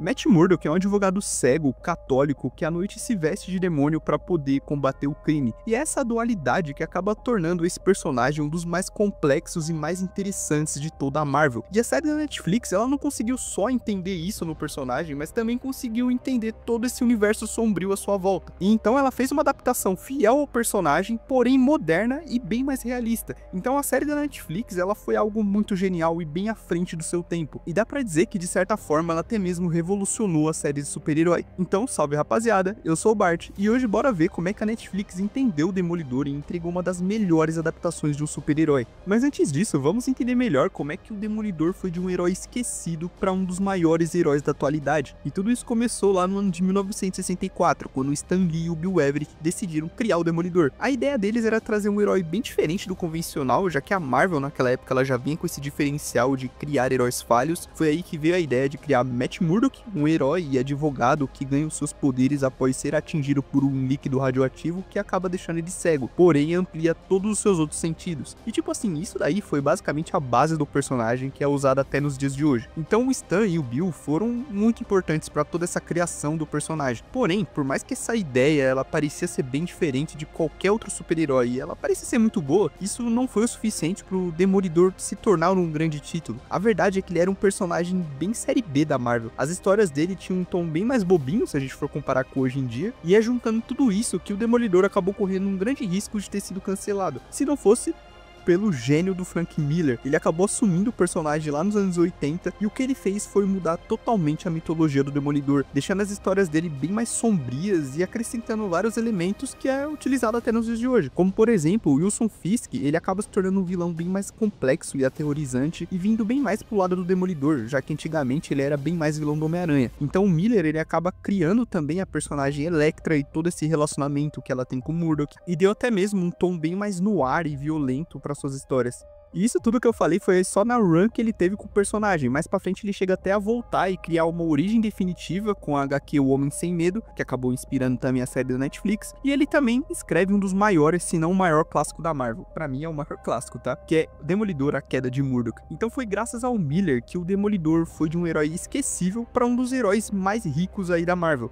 Matt Murdock é um advogado cego, católico, que à noite se veste de demônio para poder combater o crime. E é essa dualidade que acaba tornando esse personagem um dos mais complexos e mais interessantes de toda a Marvel. E a série da Netflix, ela não conseguiu só entender isso no personagem, mas também conseguiu entender todo esse universo sombrio à sua volta. E então ela fez uma adaptação fiel ao personagem, porém moderna e bem mais realista. Então a série da Netflix, ela foi algo muito genial e bem à frente do seu tempo. E dá pra dizer que de certa forma ela até mesmo revolucionou a série de super-herói. Então salve rapaziada, eu sou o Bart e hoje bora ver como é que a Netflix entendeu o Demolidor e entregou uma das melhores adaptações de um super-herói. Mas antes disso, vamos entender melhor como é que o Demolidor foi de um herói esquecido para um dos maiores heróis da atualidade. E tudo isso começou lá no ano de 1964, quando o Stan Lee e o Bill Everett decidiram criar o Demolidor. A ideia deles era trazer um herói bem diferente do convencional, já que a Marvel naquela época ela já vinha com esse diferencial de criar heróis falhos. Foi aí que veio a ideia de criar Matt Murdock, um herói e advogado que ganha os seus poderes após ser atingido por um líquido radioativo que acaba deixando ele cego, porém amplia todos os seus outros sentidos. E tipo assim, isso daí foi basicamente a base do personagem que é usada até nos dias de hoje. Então o Stan e o Bill foram muito importantes para toda essa criação do personagem. Porém, por mais que essa ideia ela parecia ser bem diferente de qualquer outro super-herói e ela parecia ser muito boa, isso não foi o suficiente para o Demolidor se tornar um grande título. A verdade é que ele era um personagem bem série B da Marvel. As histórias dele tinham um tom bem mais bobinho, se a gente for comparar com hoje em dia, e é juntando tudo isso que o Demolidor acabou correndo um grande risco de ter sido cancelado. Se não fosse pelo gênio do Frank Miller, ele acabou assumindo o personagem lá nos anos 80 e o que ele fez foi mudar totalmente a mitologia do Demolidor, deixando as histórias dele bem mais sombrias e acrescentando vários elementos que é utilizado até nos dias de hoje, como por exemplo o Wilson Fisk, ele acaba se tornando um vilão bem mais complexo e aterrorizante e vindo bem mais pro lado do Demolidor, já que antigamente ele era bem mais vilão do Homem-Aranha. Então o Miller ele acaba criando também a personagem Elektra e todo esse relacionamento que ela tem com o Murdock, e deu até mesmo um tom bem mais no ar e violento para suas histórias. E isso tudo que eu falei foi só na run que ele teve com o personagem. Mais pra frente ele chega até a voltar e criar uma origem definitiva com a HQ O Homem Sem Medo, que acabou inspirando também a série da Netflix. E ele também escreve um dos maiores, se não o maior clássico da Marvel. Pra mim é o maior clássico, tá? Que é Demolidor, A Queda de Murdock. Então foi graças ao Miller que o Demolidor foi de um herói esquecível para um dos heróis mais ricos aí da Marvel.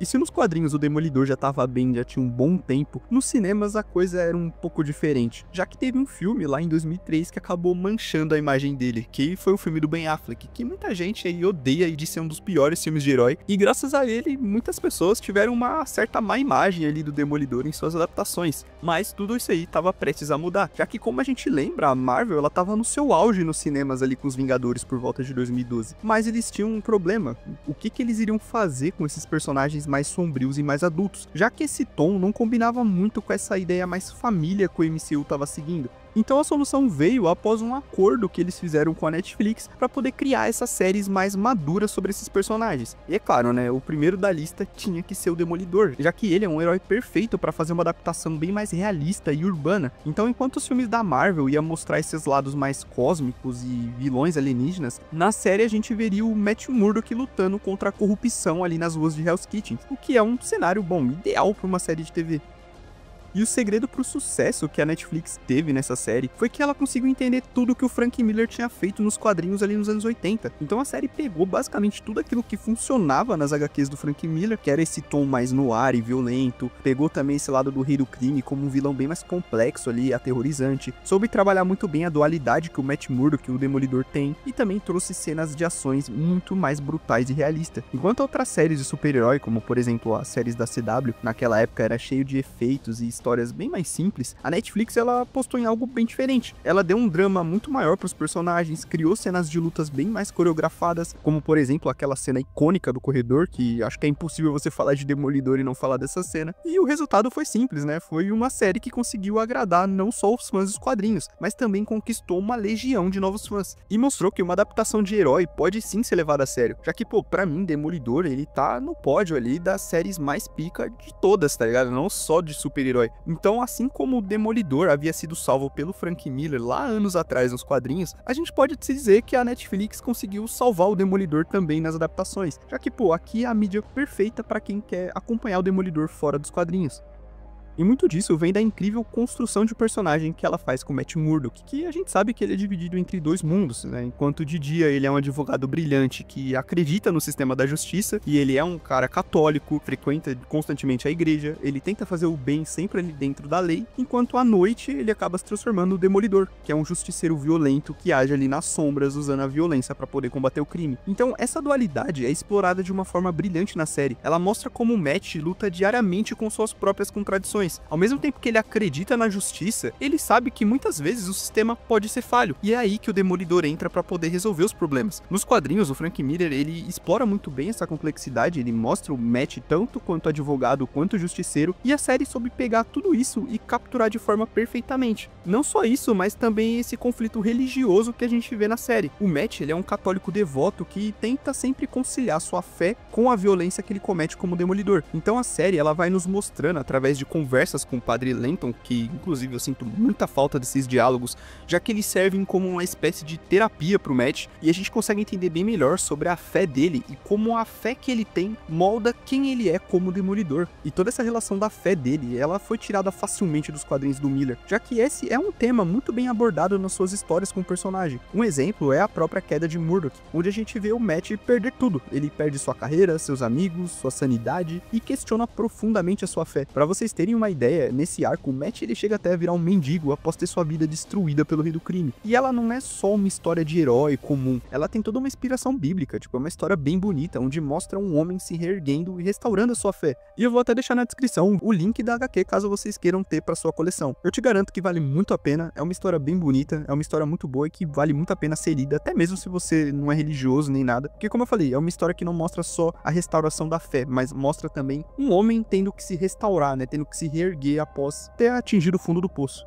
E se nos quadrinhos o Demolidor já tava bem, já tinha um bom tempo, nos cinemas a coisa era um pouco diferente, já que teve um filme lá em 2003 que acabou manchando a imagem dele, que foi o filme do Ben Affleck, que muita gente aí odeia e diz ser um dos piores filmes de herói, e graças a ele muitas pessoas tiveram uma certa má imagem ali do Demolidor em suas adaptações, mas tudo isso aí tava prestes a mudar, já que como a gente lembra, a Marvel ela tava no seu auge nos cinemas ali com os Vingadores por volta de 2012, mas eles tinham um problema, o que eles iriam fazer com esses personagens mais sombrios e mais adultos, já que esse tom não combinava muito com essa ideia mais família que o MCU estava seguindo. Então a solução veio após um acordo que eles fizeram com a Netflix para poder criar essas séries mais maduras sobre esses personagens. E é claro, né, o primeiro da lista tinha que ser o Demolidor, já que ele é um herói perfeito para fazer uma adaptação bem mais realista e urbana. Então enquanto os filmes da Marvel iam mostrar esses lados mais cósmicos e vilões alienígenas, na série a gente veria o Matt Murdock lutando contra a corrupção ali nas ruas de Hell's Kitchen, o que é um cenário bom, ideal para uma série de TV. E o segredo pro sucesso que a Netflix teve nessa série foi que ela conseguiu entender tudo que o Frank Miller tinha feito nos quadrinhos ali nos anos 80. Então a série pegou basicamente tudo aquilo que funcionava nas HQs do Frank Miller, que era esse tom mais no ar e violento, pegou também esse lado do rei do crime como um vilão bem mais complexo ali, aterrorizante, soube trabalhar muito bem a dualidade que o Matt Murdock e o Demolidor tem, e também trouxe cenas de ações muito mais brutais e realistas. Enquanto outras séries de super-herói, como por exemplo as séries da CW, naquela época era cheio de efeitos e histórias bem mais simples, a Netflix ela apostou em algo bem diferente. Ela deu um drama muito maior para os personagens, criou cenas de lutas bem mais coreografadas, como por exemplo aquela cena icônica do corredor, que acho que é impossível você falar de Demolidor e não falar dessa cena. E o resultado foi simples, né? Foi uma série que conseguiu agradar não só os fãs dos quadrinhos, mas também conquistou uma legião de novos fãs. E mostrou que uma adaptação de herói pode sim ser levada a sério, já que, pô, pra mim, Demolidor, ele tá no pódio ali das séries mais pica de todas, tá ligado? Não só de super-herói. Então, assim como o Demolidor havia sido salvo pelo Frank Miller lá anos atrás nos quadrinhos, a gente pode se dizer que a Netflix conseguiu salvar o Demolidor também nas adaptações, já que, pô, aqui é a mídia perfeita para quem quer acompanhar o Demolidor fora dos quadrinhos. E muito disso vem da incrível construção de personagem que ela faz com Matt Murdock, que a gente sabe que ele é dividido entre dois mundos, né? Enquanto de dia ele é um advogado brilhante que acredita no sistema da justiça, e ele é um cara católico, frequenta constantemente a igreja, ele tenta fazer o bem sempre ali dentro da lei, enquanto à noite ele acaba se transformando no Demolidor, que é um justiceiro violento que age ali nas sombras usando a violência para poder combater o crime. Então essa dualidade é explorada de uma forma brilhante na série. Ela mostra como o Matt luta diariamente com suas próprias contradições. Ao mesmo tempo que ele acredita na justiça, ele sabe que muitas vezes o sistema pode ser falho, e é aí que o Demolidor entra para poder resolver os problemas. Nos quadrinhos, o Frank Miller, ele explora muito bem essa complexidade, ele mostra o Matt tanto quanto advogado quanto justiceiro, e a série soube pegar tudo isso e capturar de forma perfeitamente. Não só isso, mas também esse conflito religioso que a gente vê na série. O Matt, ele é um católico devoto que tenta sempre conciliar sua fé com a violência que ele comete como Demolidor. Então a série, ela vai nos mostrando através de conversas com o Padre Lenton, que inclusive eu sinto muita falta desses diálogos, já que eles servem como uma espécie de terapia pro Matt, e a gente consegue entender bem melhor sobre a fé dele e como a fé que ele tem molda quem ele é como Demolidor. E toda essa relação da fé dele, ela foi tirada facilmente dos quadrinhos do Miller, já que esse é um tema muito bem abordado nas suas histórias com o personagem. Um exemplo é a própria queda de Murdock, onde a gente vê o Matt perder tudo. Ele perde sua carreira, seus amigos, sua sanidade e questiona profundamente a sua fé. Para vocês terem uma ideia, nesse arco o Matt ele chega até a virar um mendigo após ter sua vida destruída pelo rei do crime. E ela não é só uma história de herói comum, ela tem toda uma inspiração bíblica, tipo, é uma história bem bonita, onde mostra um homem se reerguendo e restaurando a sua fé. E eu vou até deixar na descrição o link da HQ caso vocês queiram ter para sua coleção. Eu te garanto que vale muito a pena, é uma história bem bonita, é uma história muito boa e que vale muito a pena ser lida, até mesmo se você não é religioso nem nada, porque como eu falei, é uma história que não mostra só a restauração da fé, mas mostra também um homem tendo que se restaurar, né, tendo que se reerguer após ter atingido o fundo do poço.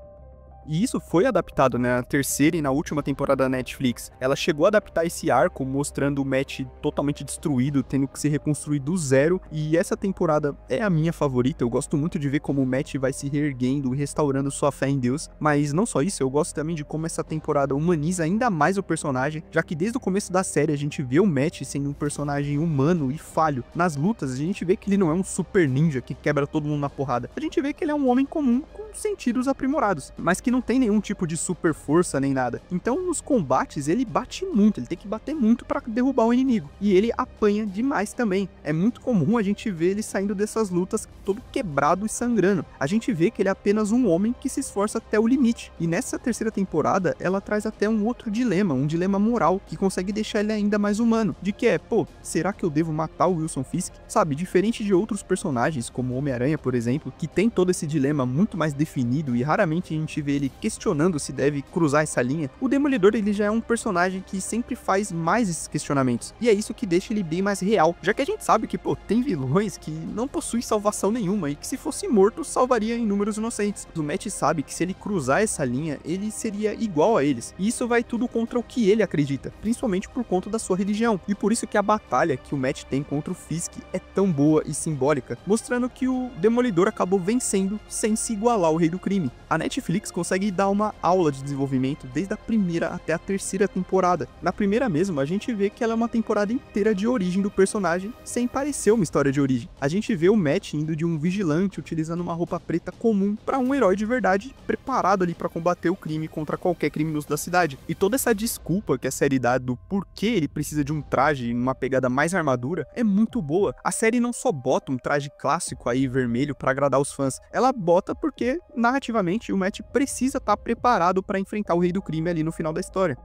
E isso foi adaptado, né, na terceira e na última temporada da Netflix. Ela chegou a adaptar esse arco, mostrando o Matt totalmente destruído, tendo que se reconstruir do zero. E essa temporada é a minha favorita. Eu gosto muito de ver como o Matt vai se reerguendo e restaurando sua fé em Deus. Mas não só isso, eu gosto também de como essa temporada humaniza ainda mais o personagem, já que desde o começo da série a gente vê o Matt sendo um personagem humano e falho. Nas lutas, a gente vê que ele não é um super ninja que quebra todo mundo na porrada. A gente vê que ele é um homem comum com sentidos aprimorados, mas que não tem nenhum tipo de super força nem nada. Então nos combates ele bate muito, ele tem que bater muito para derrubar o inimigo. E ele apanha demais também. É muito comum a gente ver ele saindo dessas lutas todo quebrado e sangrando. A gente vê que ele é apenas um homem que se esforça até o limite. E nessa terceira temporada ela traz até um outro dilema, um dilema moral, que consegue deixar ele ainda mais humano. De que é, pô, será que eu devo matar o Wilson Fisk? Sabe, diferente de outros personagens, como o Homem-Aranha, por exemplo, que tem todo esse dilema muito mais definido e raramente a gente vê ele questionando se deve cruzar essa linha, o Demolidor ele já é um personagem que sempre faz mais esses questionamentos, e é isso que deixa ele bem mais real, já que a gente sabe que, pô, tem vilões que não possuem salvação nenhuma e que se fosse morto salvaria inúmeros inocentes. O Matt sabe que se ele cruzar essa linha, ele seria igual a eles, e isso vai tudo contra o que ele acredita, principalmente por conta da sua religião, e por isso que a batalha que o Matt tem contra o Fisk é tão boa e simbólica, mostrando que o Demolidor acabou vencendo sem se igualar ao rei do crime. A Netflix consegue dar uma aula de desenvolvimento desde a primeira até a terceira temporada. Na primeira mesmo, a gente vê que ela é uma temporada inteira de origem do personagem, sem parecer uma história de origem. A gente vê o Matt indo de um vigilante utilizando uma roupa preta comum para um herói de verdade, preparado ali para combater o crime contra qualquer criminoso da cidade. E toda essa desculpa que a série dá do porquê ele precisa de um traje e uma pegada mais armadura é muito boa. A série não só bota um traje clássico aí vermelho para agradar os fãs, ela bota porque narrativamente o Matt precisa estar preparado para enfrentar o rei do crime ali no final da história.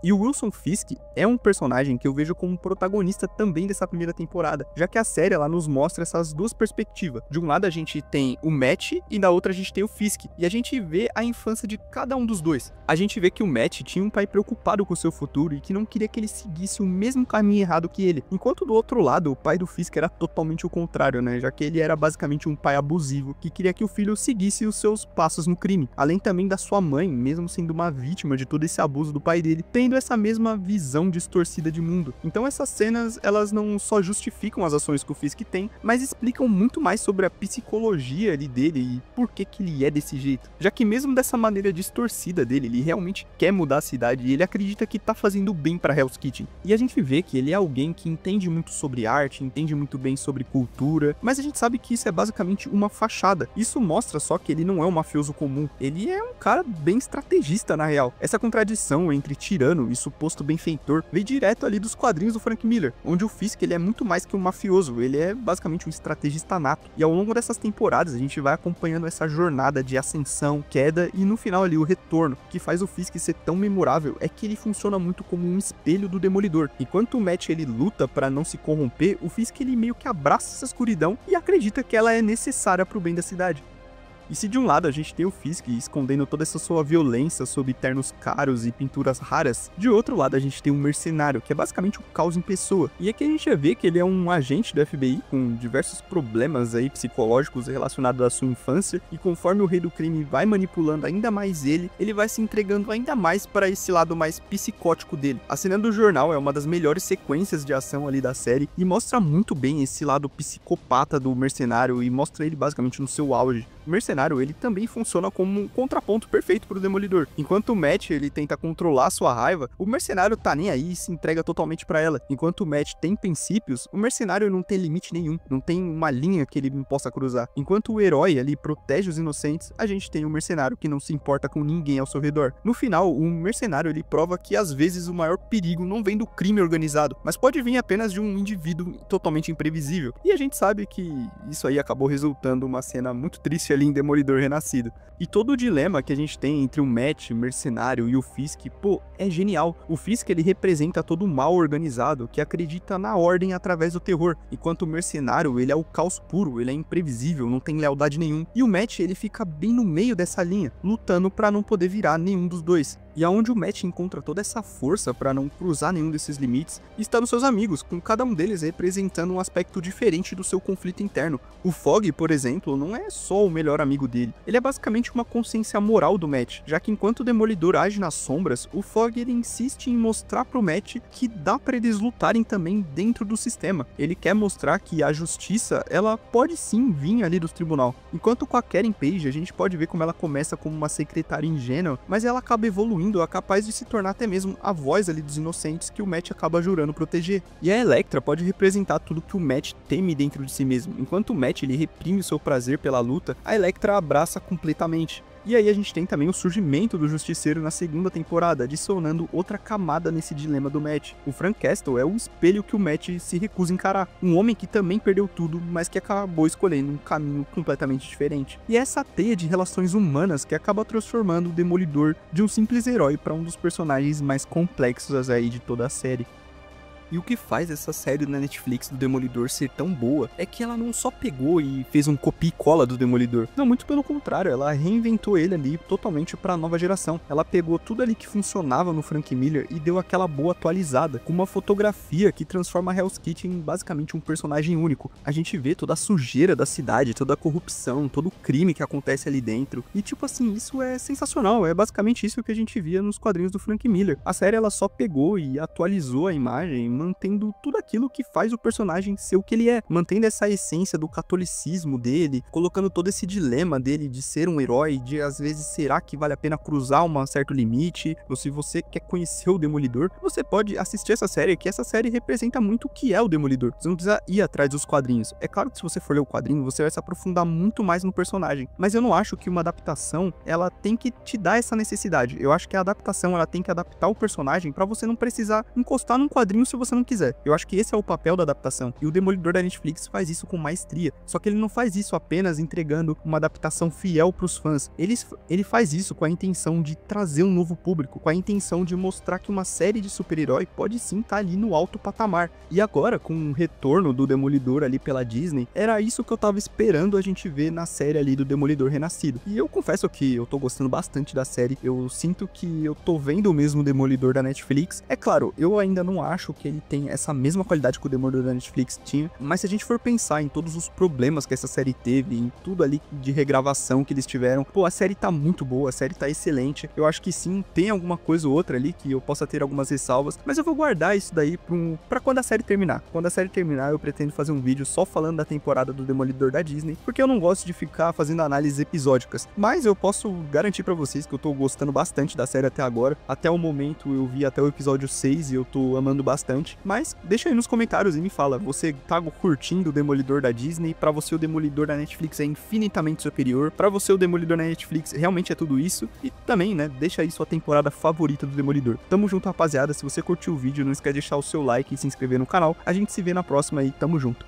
E o Wilson Fisk é um personagem que eu vejo como protagonista também dessa primeira temporada, já que a série ela nos mostra essas duas perspectivas. De um lado a gente tem o Matt e da outra a gente tem o Fisk, e a gente vê a infância de cada um dos dois. A gente vê que o Matt tinha um pai preocupado com o seu futuro e que não queria que ele seguisse o mesmo caminho errado que ele, enquanto do outro lado o pai do Fisk era totalmente o contrário, né, já que ele era basicamente um pai abusivo que queria que o filho seguisse os seus passos no crime, além também da sua mãe, mesmo sendo uma vítima de todo esse abuso do pai dele, tendo tendo essa mesma visão distorcida de mundo. Então essas cenas, elas não só justificam as ações que o Fisk tem, mas explicam muito mais sobre a psicologia ali dele e por que ele é desse jeito. Já que mesmo dessa maneira distorcida dele, ele realmente quer mudar a cidade e ele acredita que tá fazendo bem pra Hell's Kitchen. E a gente vê que ele é alguém que entende muito sobre arte, entende muito bem sobre cultura, mas a gente sabe que isso é basicamente uma fachada. Isso mostra só que ele não é um mafioso comum, ele é um cara bem estrategista na real. Essa contradição entre tirano e suposto benfeitor vem direto ali dos quadrinhos do Frank Miller, onde o Fisk ele é muito mais que um mafioso, ele é basicamente um estrategista nato. E ao longo dessas temporadas a gente vai acompanhando essa jornada de ascensão, queda e no final ali o retorno. O que faz o Fisk ser tão memorável é que ele funciona muito como um espelho do Demolidor. Enquanto o Matt ele luta para não se corromper, o Fisk ele meio que abraça essa escuridão e acredita que ela é necessária para o bem da cidade. E se de um lado a gente tem o Fisk escondendo toda essa sua violência sob ternos caros e pinturas raras, de outro lado a gente tem um mercenário, que é basicamente o caos em pessoa. E aqui a gente já vê que ele é um agente do FBI com diversos problemas aí psicológicos relacionados à sua infância, e conforme o rei do crime vai manipulando ainda mais ele vai se entregando ainda mais para esse lado mais psicótico dele. A cena do jornal é uma das melhores sequências de ação ali da série e mostra muito bem esse lado psicopata do mercenário e mostra ele basicamente no seu auge. O mercenário, ele também funciona como um contraponto perfeito pro Demolidor. Enquanto o Matt, ele tenta controlar sua raiva, o mercenário tá nem aí e se entrega totalmente pra ela. Enquanto o Matt tem princípios, o mercenário não tem limite nenhum, não tem uma linha que ele possa cruzar. Enquanto o herói ali protege os inocentes, a gente tem um mercenário que não se importa com ninguém ao seu redor. No final, o mercenário, ele prova que às vezes o maior perigo não vem do crime organizado, mas pode vir apenas de um indivíduo totalmente imprevisível. E a gente sabe que isso aí acabou resultando uma cena muito triste ali em Demolidor Renascido. E todo o dilema que a gente tem entre o Matt, mercenário, e o Fisk, pô, é genial. O Fisk, ele representa todo o mal organizado que acredita na ordem através do terror, enquanto o mercenário, ele é o caos puro, ele é imprevisível, não tem lealdade nenhum. E o Matt, ele fica bem no meio dessa linha, lutando pra não poder virar nenhum dos dois. E aonde o Matt encontra toda essa força para não cruzar nenhum desses limites, está nos seus amigos, com cada um deles representando um aspecto diferente do seu conflito interno. O Fog, por exemplo, não é só o melhor amigo dele, ele é basicamente uma consciência moral do Matt, já que enquanto o Demolidor age nas sombras, o Fog ele insiste em mostrar pro Matt que dá para eles lutarem também dentro do sistema. Ele quer mostrar que a justiça, ela pode sim vir ali do tribunal. Enquanto com a Karen Page, a gente pode ver como ela começa como uma secretária ingênua, mas ela acaba evoluindo a capaz de se tornar até mesmo a voz ali dos inocentes que o Matt acaba jurando proteger. E a Elektra pode representar tudo que o Matt teme dentro de si mesmo. Enquanto o Matt ele reprime o seu prazer pela luta, a Elektra abraça completamente. E aí a gente tem também o surgimento do Justiceiro na segunda temporada, adicionando outra camada nesse dilema do Matt. O Frank Castle é o espelho que o Matt se recusa a encarar. Um homem que também perdeu tudo, mas que acabou escolhendo um caminho completamente diferente. E é essa teia de relações humanas que acaba transformando o Demolidor de um simples herói para um dos personagens mais complexos aí de toda a série. E o que faz essa série na Netflix do Demolidor ser tão boa é que ela não só pegou e fez um copia e cola do Demolidor. Não, muito pelo contrário, ela reinventou ele ali totalmente para a nova geração. Ela pegou tudo ali que funcionava no Frank Miller e deu aquela boa atualizada, com uma fotografia que transforma a Hell's Kitchen em basicamente um personagem único. A gente vê toda a sujeira da cidade, toda a corrupção, todo o crime que acontece ali dentro. E tipo assim, isso é sensacional, é basicamente isso que a gente via nos quadrinhos do Frank Miller. A série ela só pegou e atualizou a imagem, mantendo tudo aquilo que faz o personagem ser o que ele é, mantendo essa essência do catolicismo dele, colocando todo esse dilema dele de ser um herói, de às vezes será que vale a pena cruzar um certo limite, ou se você quer conhecer o Demolidor, você pode assistir essa série, que essa série representa muito o que é o Demolidor. Você não precisa ir atrás dos quadrinhos. É claro que se você for ler o quadrinho, você vai se aprofundar muito mais no personagem, mas eu não acho que uma adaptação, ela tem que te dar essa necessidade. Eu acho que a adaptação, ela tem que adaptar o personagem pra você não precisar encostar num quadrinho se você não quiser. Eu acho que esse é o papel da adaptação, e o Demolidor da Netflix faz isso com maestria, só que ele não faz isso apenas entregando uma adaptação fiel pros fãs, ele faz isso com a intenção de trazer um novo público, com a intenção de mostrar que uma série de super-herói pode sim estar ali no alto patamar. E agora, com o retorno do Demolidor ali pela Disney, era isso que eu tava esperando a gente ver na série ali do Demolidor Renascido. E eu confesso que eu tô gostando bastante da série, eu sinto que eu tô vendo o mesmo Demolidor da Netflix. É claro, eu ainda não acho que ele tem essa mesma qualidade que o Demolidor da Netflix tinha, mas se a gente for pensar em todos os problemas que essa série teve, em tudo ali de regravação que eles tiveram, pô, a série tá muito boa, a série tá excelente. Eu acho que sim, tem alguma coisa ou outra ali que eu possa ter algumas ressalvas, mas eu vou guardar isso daí pra quando a série terminar. Quando a série terminar, eu pretendo fazer um vídeo só falando da temporada do Demolidor da Disney, porque eu não gosto de ficar fazendo análises episódicas, mas eu posso garantir pra vocês que eu tô gostando bastante da série até agora. Até o momento eu vi até o episódio 6 e eu tô amando bastante, mas deixa aí nos comentários e me fala, você tá curtindo o Demolidor da Disney? Pra você o Demolidor da Netflix é infinitamente superior? Pra você o Demolidor da Netflix realmente é tudo isso? E também, né, deixa aí sua temporada favorita do Demolidor. Tamo junto, rapaziada. Se você curtiu o vídeo, não esquece de deixar o seu like e se inscrever no canal. A gente se vê na próxima e tamo junto.